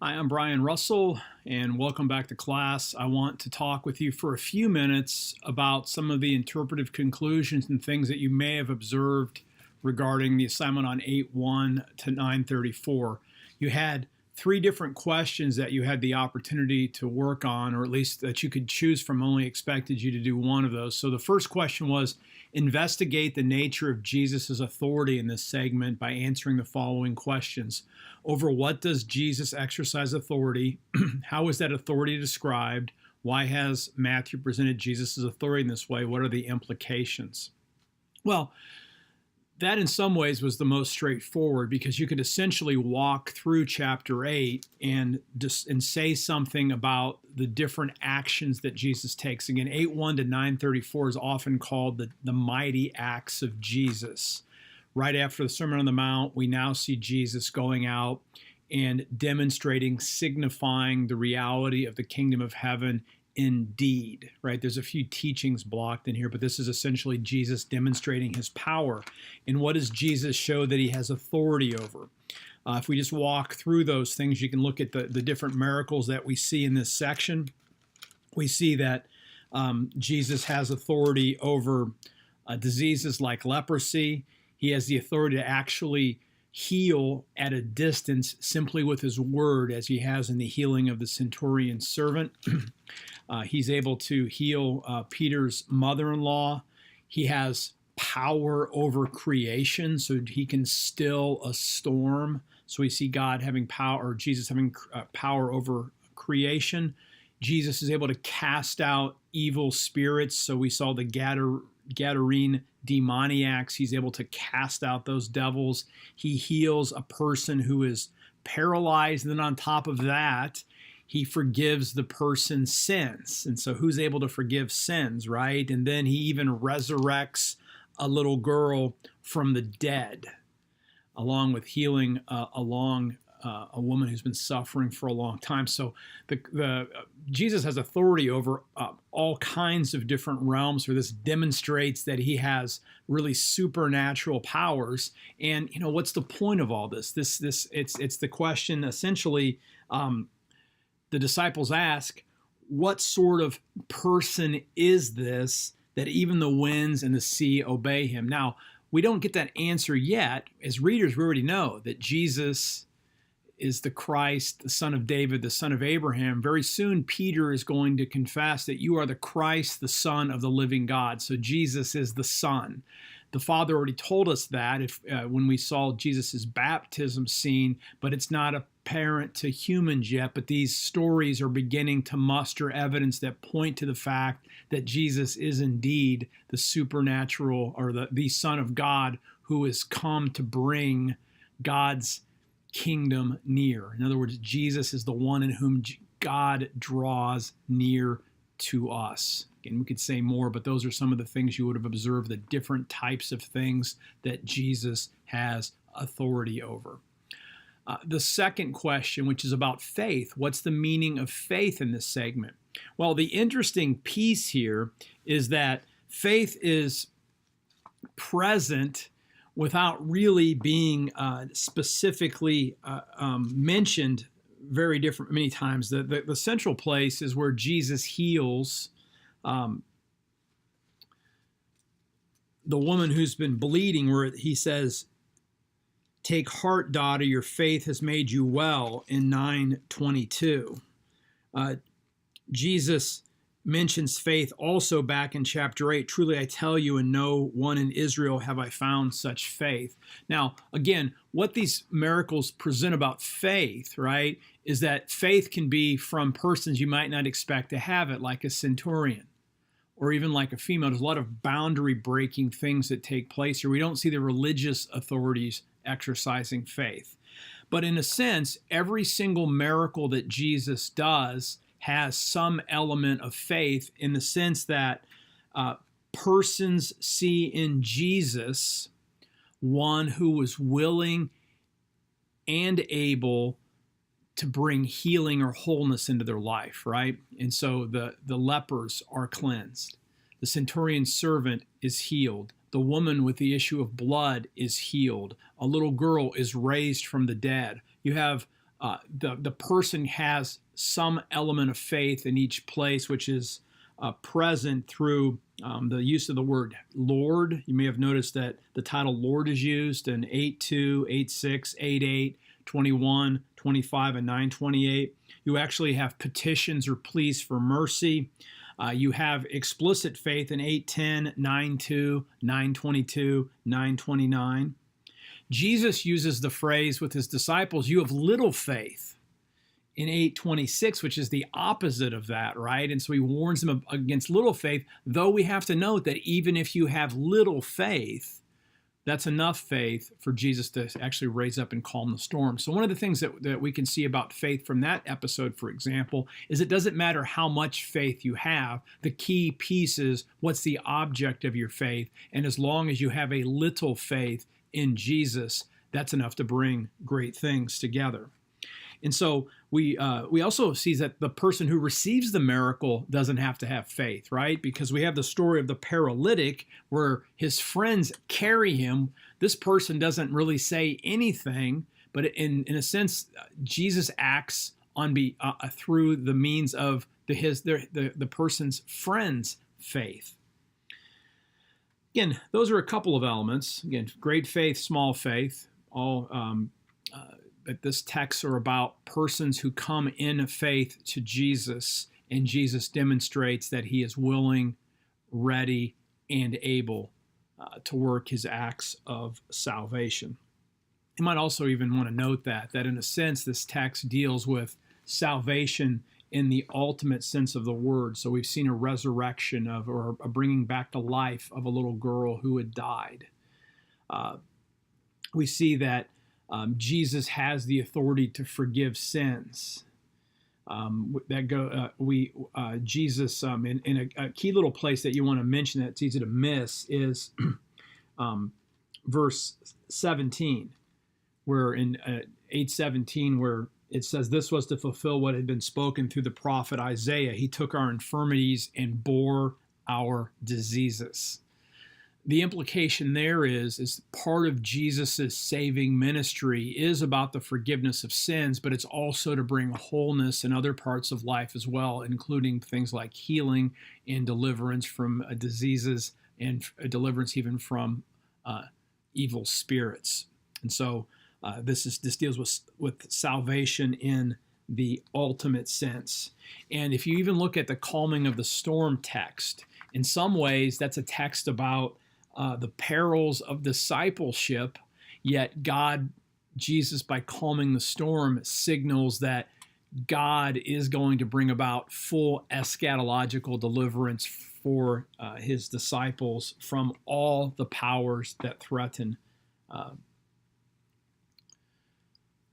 Hi, I'm Brian Russell, and welcome back to class. I want to talk with you for a few minutes about some of the interpretive conclusions and things that you may have observed regarding the assignment on 8:1 to 9:34. You had three different questions that you had the opportunity to work on, or at least that you could choose from. Only expected you to do one of those. So the first question was, investigate the nature of Jesus' authority in this segment by answering the following questions. Over what does Jesus exercise authority? How is that authority described? Why has Matthew presented Jesus' authority in this way? What are the implications? Well, that in some ways was the most straightforward, because you could essentially walk through chapter 8 and say something about the different actions that Jesus takes. Again, 8:1 to 9:34 is often called the mighty acts of Jesus. Right after the Sermon on the Mount, we now see Jesus going out and demonstrating, signifying the reality of the kingdom of heaven indeed, right? There's a few teachings blocked in here, but this is essentially Jesus demonstrating his power. And what does Jesus show that he has authority over? If we just walk through those things, you can look at the different miracles that we see in this section. We see that Jesus has authority over diseases like leprosy. He has the authority to actually heal at a distance simply with his word, as he has in the healing of the centurion's servant. He's able to heal Peter's mother-in-law. He has power over creation, so he can still a storm. So we see God having power, or Jesus having power over creation. Jesus is able to cast out evil spirits. So we saw the Gadarene demoniacs. He's able to cast out those devils. He heals a person who is paralyzed. And then on top of that, he forgives the person's sins. And so who's able to forgive sins, right? And then he even resurrects a little girl from the dead, along with healing a woman who's been suffering for a long time. So Jesus has authority over all kinds of different realms, where this demonstrates that he has really supernatural powers. And what's the point of all this? It's the question essentially. The disciples ask, what sort of person is this that even the winds and the sea obey him? Now, we don't get that answer yet. As readers, we already know that Jesus is the Christ, the son of David, the son of Abraham. Very soon, Peter is going to confess that you are the Christ, the Son of the living God. So Jesus is the Son. The Father already told us that when we saw Jesus' baptism scene, but it's not apparent to humans yet. But these stories are beginning to muster evidence that point to the fact that Jesus is indeed the supernatural, or the Son of God, who has come to bring God's kingdom near. In other words, Jesus is the one in whom God draws near to us. Again, we could say more, but those are some of the things you would have observed, the different types of things that Jesus has authority over. The second question, which is about faith, what's the meaning of faith in this segment? Well, the interesting piece here is that faith is present without really being specifically mentioned many times. The central place is where Jesus heals the woman who's been bleeding, where he says, "Take heart, daughter, your faith has made you well," in 9:22. Jesus mentions faith also back in chapter 8. "Truly I tell you, in no one in Israel have I found such faith." Now, again, what these miracles present about faith, right, is that faith can be from persons you might not expect to have it, like a centurion, or even like a female. There's a lot of boundary breaking things that take place here. We don't see the religious authorities exercising faith. But in a sense, every single miracle that Jesus does has some element of faith, in the sense that persons see in Jesus one who was willing and able to bring healing or wholeness into their life, right? And so the lepers are cleansed. The centurion's servant is healed. The woman with the issue of blood is healed. A little girl is raised from the dead. You have the person has some element of faith in each place, which is present through the use of the word Lord. You may have noticed that the title Lord is used in 8:2, 8:6, 8:8, 21, 25, and 9:28. You actually have petitions or pleas for mercy. You have explicit faith in 8:10, 9:2, 9:22, 9:29. Jesus uses the phrase with his disciples, you have little faith, in 8:26, which is the opposite of that, right? And so he warns them against little faith, though we have to note that even if you have little faith, that's enough faith for Jesus to actually raise up and calm the storm. So one of the things that we can see about faith from that episode, for example, is it doesn't matter how much faith you have. The key piece is what's the object of your faith. And as long as you have a little faith in Jesus, that's enough to bring great things together. And so we also see that the person who receives the miracle doesn't have to have faith, right? Because we have the story of the paralytic where his friends carry him. This person doesn't really say anything, but in a sense, Jesus acts on through the means of the person's friend's faith. Again, those are a couple of elements. Again, great faith, small faith, all but this text are about persons who come in faith to Jesus, and Jesus demonstrates that he is willing, ready, and able to work his acts of salvation. You might also even want to note that in a sense, this text deals with salvation in the ultimate sense of the word. So we've seen a resurrection or a bringing back to life of a little girl who had died. We see that Jesus has the authority to forgive sins. Jesus, in a key little place that you want to mention that it's easy to miss is verse 17, where in 8:17, where it says, this was to fulfill what had been spoken through the prophet Isaiah. He took our infirmities and bore our diseases. The implication there is part of Jesus's saving ministry is about the forgiveness of sins, but it's also to bring wholeness in other parts of life as well, including things like healing and deliverance from diseases and deliverance even from evil spirits. And so this deals with salvation in the ultimate sense. And if you even look at the calming of the storm text, in some ways that's a text about the perils of discipleship, yet Jesus, by calming the storm, signals that God is going to bring about full eschatological deliverance for his disciples from all the powers that threaten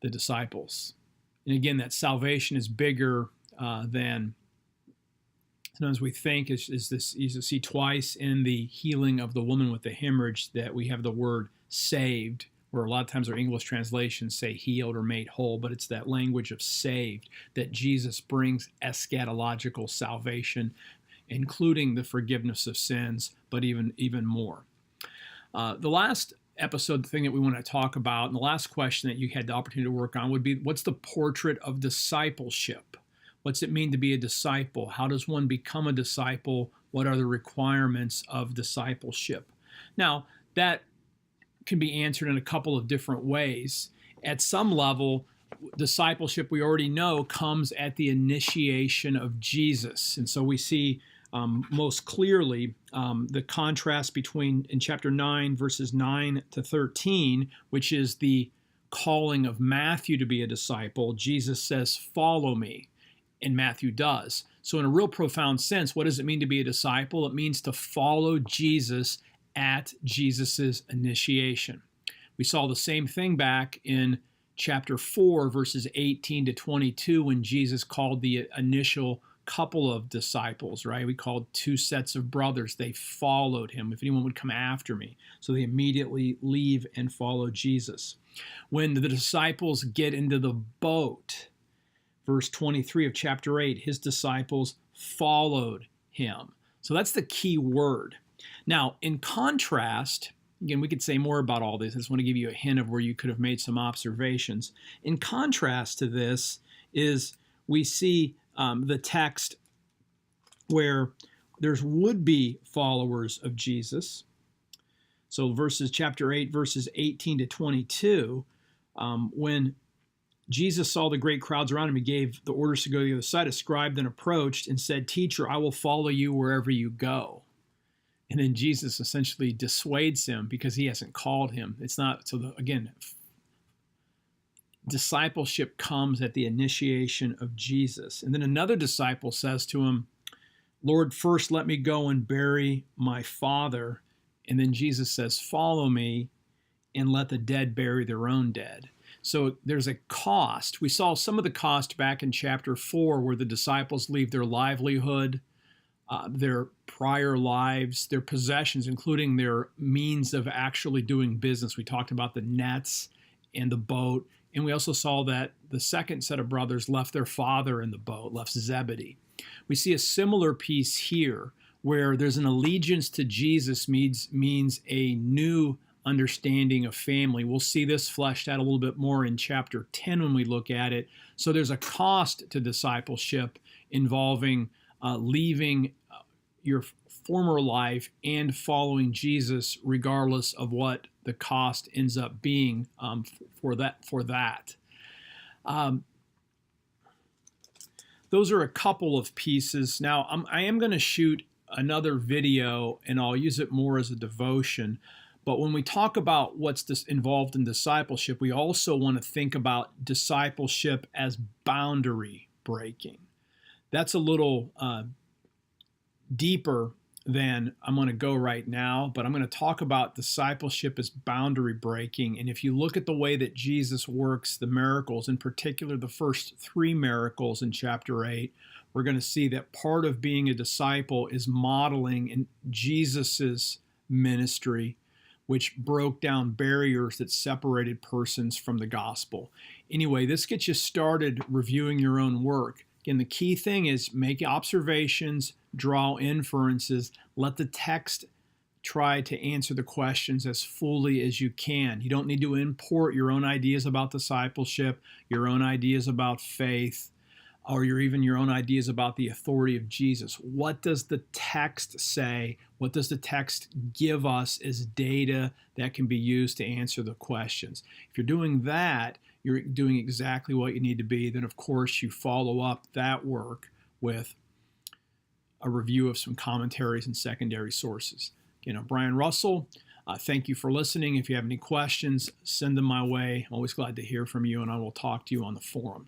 the disciples. And again, that salvation is bigger than sometimes we think is this. You see twice in the healing of the woman with the hemorrhage that we have the word saved, where a lot of times our English translations say healed or made whole, but it's that language of saved, that Jesus brings eschatological salvation, including the forgiveness of sins, but even more. The last episode, the thing that we want to talk about, and the last question that you had the opportunity to work on would be, what's the portrait of discipleship? What's it mean to be a disciple? How does one become a disciple? What are the requirements of discipleship? Now, that can be answered in a couple of different ways. At some level, discipleship, we already know, comes at the initiation of Jesus. And so we see most clearly the contrast between, in chapter 9, verses 9 to 13, which is the calling of Matthew to be a disciple. Jesus says, follow me. And Matthew does. So in a real profound sense, what does it mean to be a disciple? It means to follow Jesus at Jesus's initiation. We saw the same thing back in chapter 4, verses 18 to 22, when Jesus called the initial couple of disciples, right? We called two sets of brothers. They followed him. If anyone would come after me. So they immediately leave and follow Jesus. When the disciples get into the boat, verse 23 of chapter 8, his disciples followed him. So that's the key word. Now, in contrast, Again, we could say more about all this. I just want to give you a hint of where you could have made some observations. In contrast to this is we see the text where there's would-be followers of Jesus. So chapter 8, verses 18 to 22, when Jesus saw the great crowds around him, he gave the orders to go to the other side. A scribe then approached and said, "Teacher, I will follow you wherever you go." And then Jesus essentially dissuades him because he hasn't called him. It's not, so again, discipleship comes at the initiation of Jesus. And then another disciple says to him, "Lord, first let me go and bury my father." And then Jesus says, "Follow me and let the dead bury their own dead." So there's a cost. We saw some of the cost back in chapter 4 where the disciples leave their livelihood, their prior lives, their possessions, including their means of actually doing business. We talked about the nets and the boat. And we also saw that the second set of brothers left their father in the boat, left Zebedee. We see a similar piece here where there's an allegiance to Jesus means a new understanding of family. We'll see this fleshed out a little bit more in chapter 10 when we look at it. So there's a cost to discipleship involving leaving your former life and following Jesus, regardless of what the cost ends up being for that. Those are a couple of pieces. Now, I am going to shoot another video, and I'll use it more as a devotion. But when we talk about what's involved in discipleship, we also want to think about discipleship as boundary breaking. That's a little deeper than I'm going to go right now, but I'm going to talk about discipleship as boundary breaking. And if you look at the way that Jesus works the miracles, in particular the first 3 miracles in chapter 8, we're going to see that part of being a disciple is modeling in Jesus's ministry, which broke down barriers that separated persons from the gospel. Anyway, this gets you started reviewing your own work. Again, the key thing is make observations, draw inferences, let the text try to answer the questions as fully as you can. You don't need to import your own ideas about discipleship, your own ideas about faith, or even your own ideas about the authority of Jesus. What does the text say? What does the text give us as data that can be used to answer the questions? If you're doing that, you're doing exactly what you need to be. Then, of course, you follow up that work with a review of some commentaries and secondary sources. Again, I'm Brian Russell. Thank you for listening. If you have any questions, send them my way. I'm always glad to hear from you, and I will talk to you on the forum.